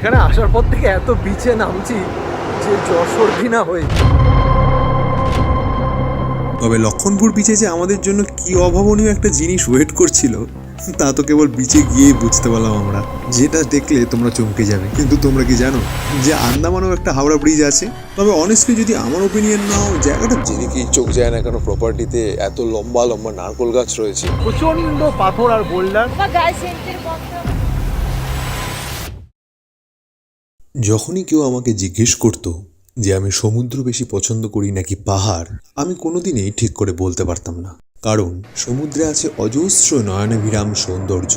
এখানে আসার পর থেকে এত বিচে নামছি যে জ্বর সর্দি না হয়ে। তবে লক্ষণপুর বিচে যে আমাদের জন্য কি অভাবনীয় একটা জিনিস ওয়েট করছিল তা তো কেবল বিচে গিয়েই বুঝতে পারলাম আমরা, যেটা দেখলে তোমরা চমকে যাবে। কিন্তু তোমরা কি জানো যে আন্দামানেও একটা হাওড়া ব্রিজ আছে? তবে অনেস্টলি যদি আমার ওপিনিয়ন নাও, জায়গাটা যেদিকেই চোখ যায় না কেন প্রপার্টিতে এত লম্বা লম্বা নারকোল গাছ রয়েছে, প্রচন্ড পাথর আর বোল্ডার। যখনই কেউ আমাকে জিজ্ঞেস করতো যে আমি সমুদ্র বেশি পছন্দ করি নাকি পাহাড়, আমি কোনোদিনই ঠিক করে বলতে পারতাম না। কারণ সমুদ্রে আছে অজস্র নয়নাভিরাম সৌন্দর্য,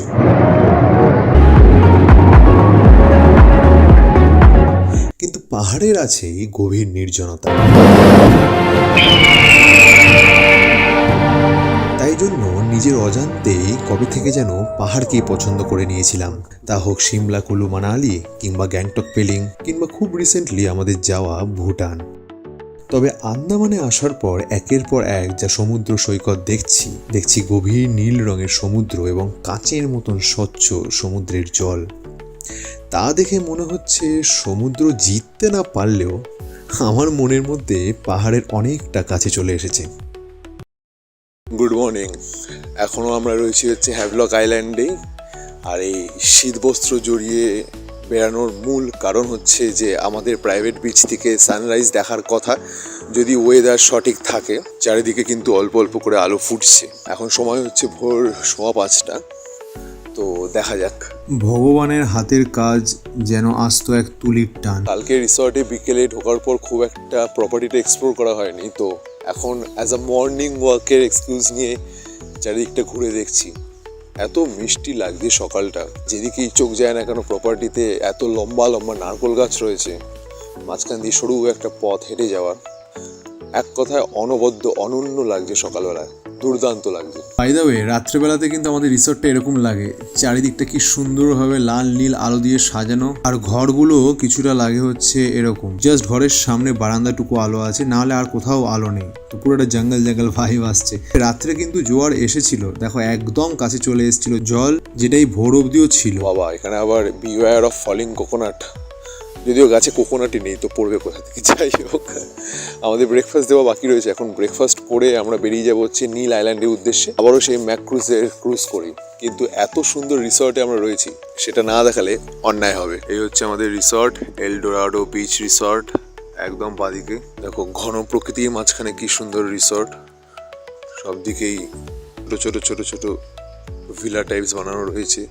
কিন্তু পাহাড়ের আছে গভীর নির্জনতা। তাই জন্য নিজের অজান্তেই কবে থেকে যেন পাহাড়কেই পছন্দ করে নিয়েছিলাম, তা হোক সিমলা, কুলু, মানালি কিংবা গ্যাংটক, পেলিং কিংবা খুব রিসেন্টলি আমাদের যাওয়া ভুটান। তবে আন্দামানে আসার পর একের পর এক যা সমুদ্র সৈকত দেখছি গভীর নীল রঙের সমুদ্র এবং কাঁচের মতন স্বচ্ছ সমুদ্রের জল। তা দেখে মনে হচ্ছে সমুদ্র জিততে না পারলেও আমার মনের মধ্যে পাহাড়ের অনেকটা কাছে চলে এসেছে। Good morning. এখনও আমরা রয়েছি হচ্ছে হ্যাভলক আইল্যান্ডেই। আর এই শীতবস্ত্র জড়িয়ে বেড়ানোর মূল কারণ হচ্ছে যে আমাদের প্রাইভেট বিচ থেকে সানরাইজ দেখার কথা, যদি ওয়েদার সঠিক থাকে। চারিদিকে কিন্তু অল্প অল্প করে আলো ফুটছে। এখন সময় হচ্ছে ভোর 5:15। তো দেখা যাক। ভগবানের হাতের কাজ যেন আসতো এক তুলির টান। কালকে রিসর্টে বিকেলে ঢোকার পর খুব একটা প্রপার্টিটা এক্সপ্লোর করা হয়নি, তো এখন অ্যাজ আ মর্নিং ওয়াকের এক্সকিউজ নিয়ে চারিদিকটা ঘুরে দেখছি। এত মিষ্টি লাগছে সকালটা, যেদিকেই চোখ যায় না কেন প্রপার্টিতে এত লম্বা লম্বা নারকোল গাছ রয়েছে, মাঝখান দিয়ে সরু একটা পথ হেঁটে যাওয়ার। এক কথায় অনবদ্য অনন্য লাগছে সকালবেলায়, দুর্দান্ত লাগছে। বাই দ্য ওয়ে, রাত্রেবেলাতে কিন্তু আমাদের রিসর্টটা এরকম লাগে, চারিদিকটা কি সুন্দরভাবে লাল নীল আলো দিয়ে সাজানো, আর ঘরগুলো কিছুটা লাগে হচ্ছে এরকম, জাস্ট ঘরের সামনে বারান্দাটুকু আলো আছে, নাহলে আর কোথাও আলো নেই। তো পুরোটা জঙ্গল জঙ্গল ভাইব আসছে। রাত্রে কিন্তু জোয়ার এসেছিল, দেখো একদম কাছে চলে এসেছিল জল, যেটাই ভোর অবধিও ছিল। বাবা, এখানে আবার বিওয়্যার অফ ফলিং কোকোনাট। যদিও গাছে কোকোনাটই নেই, তো পড়বে কোথা থেকে। যাই হোক, আমাদের ব্রেকফাস্ট দেওয়া বাকি রয়েছে। এখন ব্রেকফাস্ট করে আমরা বেরিয়ে যাবো হচ্ছে নীল আইল্যান্ডের উদ্দেশ্যে। আবারও সেই ক্রুজ করি। কিন্তু এত সুন্দর রিসর্টে আমরা রয়েছি, সেটা না দেখালে অন্যায় হবে। এই হচ্ছে আমাদের রিসর্ট, এলডোরাডো বিচ রিসর্ট, একদম বাদিকে। দেখো ঘন প্রকৃতির মাঝখানে কি সুন্দর রিসর্ট, সব দিকেই ছোট ছোট ছোট ভিলা টাইপস বানানো রয়েছে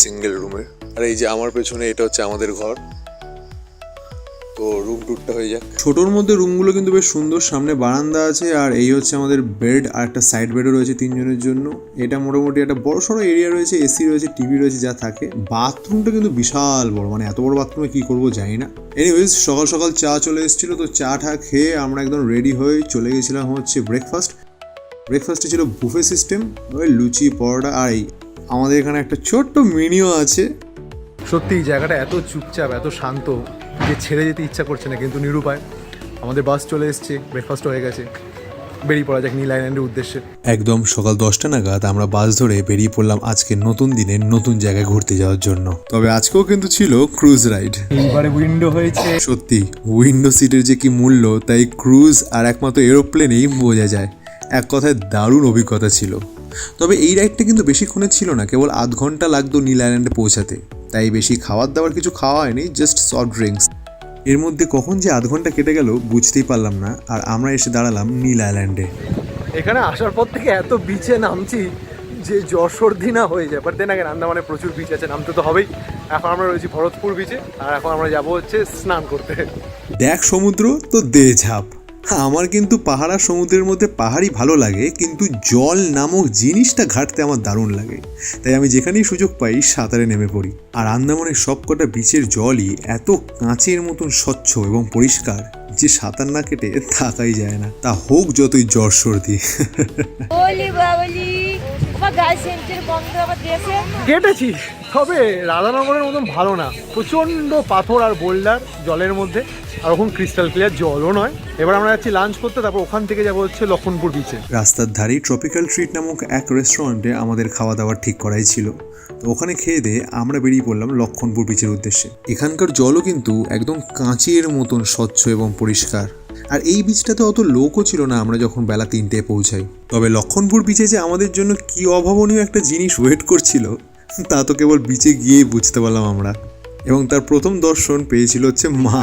সিঙ্গেল রুমের। আর এই যে আমার পেছনে, এটা হচ্ছে আমাদের ঘর। তো রুম টুরটা হয়ে যাক। ছোটোর মধ্যে রুমগুলো কিন্তু বেশ সুন্দর, সামনে বারান্দা আছে, আর এই হচ্ছে আমাদের বেড, আর একটা সাইড বেডও রয়েছে 3 জনের জন্য। এটা মোটামুটি একটা বড় সড়ো এরিয়া রয়েছে, এসি রয়েছে, টিভি রয়েছে, যা থাকে। বাথরুমটা কিন্তু বিশাল বড়, মানে এত বড় বাথরুমে কি করবো জানি না। এনিওয়েজ, সকাল সকাল চা চলে এসেছিলো, তো চা টা খেয়ে আমরা একদম রেডি হয়ে চলে গেছিলাম হচ্ছে ব্রেকফাস্টে ছিল বুফে সিস্টেম, ওই লুচি, পরোটা, আর এই আমাদের এখানে একটা ছোট্ট মেনুও আছে। সত্যি জায়গাটা এত চুপচাপ, এত শান্ত যে ছেড়ে যেতে ইচ্ছা করছে না, কিন্তু নিরুপায়। আমাদের বাস চলে এসছে, ব্রেকফাস্ট হয়ে গেছে, বেরিয়ে পড়া যাক নীল আইল্যান্ডের উদ্দেশ্যে। একদম সকাল 10টা নাগাদ আমরা বাস ধরে বেরিয়ে পড়লাম আজকে নতুন দিনে নতুন জায়গায় ঘুরতে যাওয়ার জন্য। তবে আজকেও কিন্তু ছিল ক্রুজ রাইড। এইবারে উইন্ডো হয়েছে। সত্যি উইন্ডো সিটের যে কি মূল্য, তাই ক্রুজ আর একমাত্র এরোপ্লেনেই বোঝা যায়। এক কথায় দারুণ অভিজ্ঞতা ছিল। তবে এই রাইডটা কিন্তু বেশিক্ষণের ছিল না, কেবল আধ ঘন্টা লাগতো নীল আইল্যান্ডে পৌঁছাতে। তাই বেশি খাবার দাবার কিছু খাওয়া হয়নি, জাস্ট সফট ড্রিঙ্কস। এর মধ্যে কখন যে আধ ঘন্টা কেটে গেল বুঝতেই পারলাম না। আর আমরা এসে দাঁড়ালাম নীল আইল্যান্ডে। এখানে আসার পর থেকে এত বিচে নামছি যে জ্বর সর্দি না হয়ে যায়। বাট দেন আগে আন্দামানে প্রচুর বিচ আছে, নামতে তো হবেই। এখন আমরা রয়েছি ভরতপুর বিচে, আর এখন আমরা যাবো হচ্ছে স্নান করতে। দেখ সমুদ্র তো দে ঝাঁপ। আমার কিন্তু পাহাড় আর সমুদ্রের মধ্যে পাহাড়ই ভালো লাগে, কিন্তু জল নামক জিনিসটা ঘাটতে আমার দারুণ লাগে। তাই আমি যেখানেই সুযোগ পাই সাঁতারে নেমে পড়ি। আর আন্দামানের সবকটা বিচের জলই এত কাঁচের মতন স্বচ্ছ এবং পরিষ্কার যে সাঁতার না কেটে থাকাই যায় না, তা হোক যতই জ্বর সর্দি। কেটেছি, তবে রাধানগরের মতন ভালো না। প্রচণ্ড পাথর আর বোল্ডার জলের মধ্যে, আর ওখানে ক্রিস্টাল ক্লিয়ার জলও নয়। এবার আমরা যাচ্ছি লাঞ্চ করতে, তারপর ওখান থেকে যাবো হচ্ছে লক্ষণপুর বিচে। রাস্তার ধারেই ট্রপিক্যাল ট্রিট নামক এক রেস্টুরেন্টে আমাদের খাওয়া দাওয়ার ঠিক করাই ছিল। তো ওখানে খেয়ে দিয়ে আমরা বেরিয়ে পড়লাম লক্ষণপুর বিচের উদ্দেশ্যে। এখানকার জলও কিন্তু একদম কাঁচের মতন স্বচ্ছ এবং পরিষ্কার। আর এই বিচটাতে অত লোকও ছিল না আমরা যখন বেলা 3টায় পৌঁছাই। তবে লক্ষণপুর বিচে যে আমাদের জন্য কি অভাবনীয় একটা জিনিস ওয়েট করছিল তা তো কেবল বিচে গিয়েই বুঝতে পারলাম আমরা। এবং তার প্রথম দর্শন পেয়েছিল হচ্ছে মা।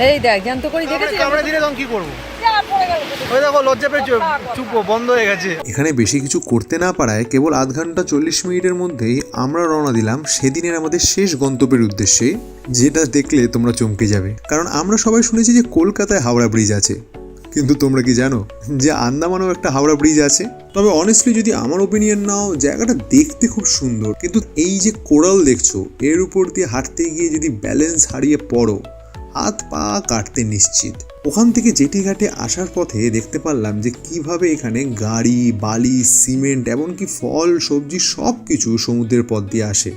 এই দেখ জ্যান্ত করি দেখেছিস? আমরা দিলে তখন কি করবো? ওই দেখো লজ্জা পেয়ে চুপ বন্ধ হয়ে গেছে। এখানে বেশি কিছু করতে না পারায় কেবল আধ ঘন্টা 40 মিনিটের মধ্যেই আমরা রওনা দিলাম সেদিনের আমাদের শেষ গন্তব্যের উদ্দেশ্যে, যেটা দেখলে তোমরা চমকে যাবে। কারণ আমরা সবাই শুনেছি যে কলকাতায় হাওড়া ব্রিজ আছে, কিন্তু তোমরা কি জানো যে আন্দামানেও একটা হাওড়া ব্রিজ আছে? তবে অনেস্টলি যদি আমার ওপিনিয়ন নাও, জায়গাটা দেখতে খুব সুন্দর, কিন্তু এই যে কোরাল দেখছো এর উপর দিয়ে হাঁটতে গিয়ে যদি ব্যালেন্স হারিয়ে পড়ো, হাত পা কাটতে নিশ্চিত। ওখান থেকে জেটি ঘাটে আসার পথে দেখতে পারলাম যে কিভাবে এখানে গাড়ি, বালি, সিমেন্ট, এমনকি ফল, সবজি সব কিছু সমুদ্রের পথ দিয়ে আসে।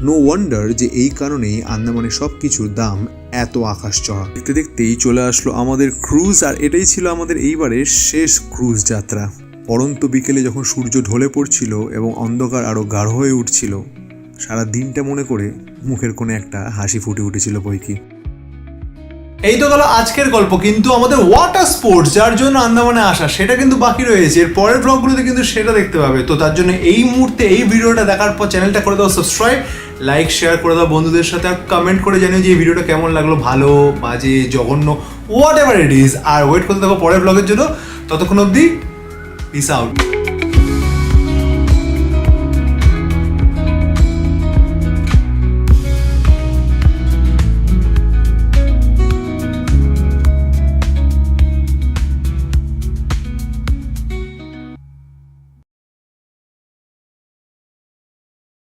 নো ওয়ান্ডার যে এই কারণেই আন্দামানে সব কিছুর দাম এত আকাশ চড়া। দেখতে দেখতেই চলে আসলো আমাদের ক্রুজ, আর এটাই ছিল আমাদের এইবারের শেষ ক্রুজ যাত্রা। পরন্ত বিকেলে যখন সূর্য ঢলে পড়ছিল এবং অন্ধকার আরও গাঢ় হয়ে উঠছিল, সারা দিনটা মনে করে মুখের কোণে একটা হাসি ফুটে উঠেছিল বইকি। এই তো গেল আজকের গল্প, কিন্তু আমাদের ওয়াটার স্পোর্টস যার জন্য আন্দামানে আসা সেটা কিন্তু বাকি রয়েছে। এর পরের ব্লগগুলোতে কিন্তু সেটা দেখতে পাবে। তো তার জন্য এই মুহূর্তে এই ভিডিওটা দেখার পর চ্যানেলটা করে দাও সাবস্ক্রাইব, লাইক শেয়ার করে দাও বন্ধুদের সাথে, আর কমেন্ট করে জানিও যে এই ভিডিওটা কেমন লাগলো, ভালো, বাজে, জঘন্য, হোয়াট এভার ইট ইজ। আর ওয়েট করতে থাকো পরের ব্লগের জন্য। ততক্ষণ অবধি পিস আউট।